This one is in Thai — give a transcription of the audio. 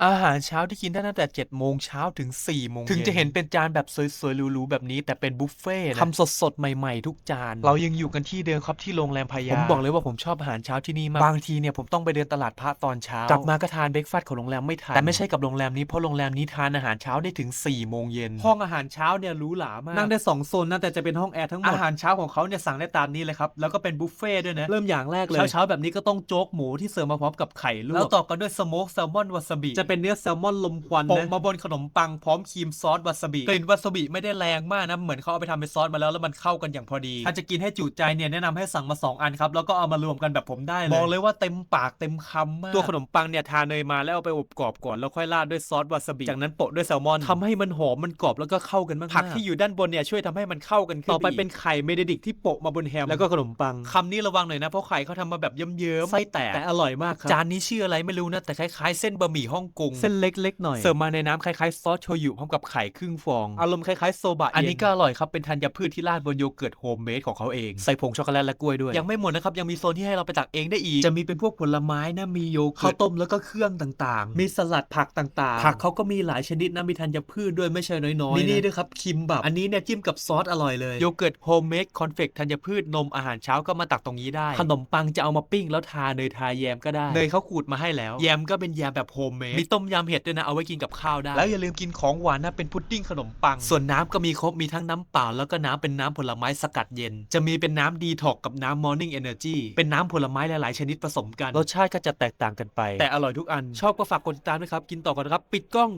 อาหารเช้าที่กินได้ตั้งแต่7โมงเช้าถึง4โมงถึงจะเห็นเป็นจานแบบสวยๆหรูๆแบบนี้แต่เป็นบุฟเฟ่ต์นะทำสดๆใหม่ๆทุกจานเรายังอยู่กันที่เดิมครับที่โรงแรมพญาผมบอกเลยว่าผมชอบอาหารเช้าที่นี่มากบางทีเนี่ยผมต้องไปเดินตลาดพระตอนเช้ากลับมาก็ทานเบรกฟาสต์ของโรงแรมไม่ทันแต่ไม่ใช่กับโรงแรมนี้เพราะโรงแรมนี้ทานอาหารเช้าได้ถึง4โมงเย็นห้องอาหารเช้าเนี่ยหรูหรามากนั่งได้2โซนนะแต่จะเป็นห้องแอร์ทั้งหมดอาหารเช้าของเขาเนี่ยสั่งได้ตามนี้เลยครับแล้วก็เป็นบุฟเฟ่ต์ด้วยนะเริ่มอย่างแรกเลยเช้าๆแบบนี้ก็ต้องโจ๊กหมูที่เสิร์ฟมาพร้อมกับไข่ลวกแล้วต่อกันด้วยสโมกแซลมอนวาซาบิจะเป็นเนื้อแซลมอนลมควันนะ มาบนขนมปังพร้อมครีมซอสวาซาบิกลิ่นวาซาบิไม่ได้แรงมากนะเหมือนเขาเอาไปทำเป็นซอสมาแล้วมันเข้ากันอย่างพอดีถ้าจะกินให้จุใจเนี่ยแนะนำให้สั่งมา2อันครับแล้วก็เอามารวมกันแบบผมได้เลยบอกเลยว่าเต็มปากเต็มคำมากตัวขนมปังเนี่ยทาเนยมาแล้วเอาไปอบกรอบก่อนแล้วค่อยราดด้วยซอสวาซาบิจากนั้นโปะด้วยแซลมอนทำให้มันหอมมันกรอบแล้วก็เข้ากันมากๆผักที่อยู่ด้านบนเนี่ยช่วยทำให้มันเข้ากันขึ้นต่อไปเป็นไข่เมเดดิกที่โปะมาบนแฮมแล้วก็ขนมปังคำนี้ระวังหน่อยนะเพราะไข่เขาทำมาแบบเยิ้มๆไส้แตกแต่อร่อยมากครับจานนี้ชื่ออะไรไม่รู้นะแต่คล้ายๆเส้นบะหมี่ฮ่องกงเส้นเล็กๆหน่อยเสิร์ฟมาในน้ำคล้ายๆซอสโชยุพร้อมกับไข่ครึ่งฟองอารมณ์คล้ายๆโซบะอันนี้ก็อร่อยครับเป็นธัญพืชที่ราดบนโยเกิร์ตโฮมเมดของเขาเองใส่ผงช็อกโกแลตและกล้วยด้วยยังไม่หมดนะครับยังมีโซนที่ให้เราไปตักเองได้อีกจะมีเป็นพวกผลไม้นะมีโยเกิร์ตข้าวต้มแล้วก็เครื่องต่างๆมีสลัดผักต่างๆผักเขาก็มีหลายชนิดนะมีธัญพืชด้วยไม่ใช่น้อยๆมีนี่ด้วยครับคิมบับอันนี้เนี่ยจิ้มกับซอสอร่อยเลยโยเกิร์ตโฮมเมดคอนเฟกธัญพืชนมอาหารเช้าก็มาตักตรงนี้ได้ขนมปังจะเอามาปิ้งแล้วทาเนยทาแยมก็ได้เนยเขาขูดมาให้แล้วแยมก็เป็นแยมแบบโฮมเมดมีต้มยำเห็ดด้วยนะเอาไว้กินกับข้าวได้แล้วอย่าลืมกินของหวานนะเป็นพุดดิ้งขนมปังส่วนน้ำก็มีครบมีทั้งน้ำเปล่าแล้วก็น้ำเป็นน้ำผลไม้สกัดเย็นจะมีเป็นน้ำดีท็อกกับน้ำมอร์นิ่งเอเนอร์จีเป็นน้ำผลไม้หลายๆชนิดผสมกันรสชาติก็จะแตกต่างกันไปแต่อร่อยทุกอันชอบก็ฝากกดติดตามด้วยครับกินต่อกันนะครับปิดกล้อง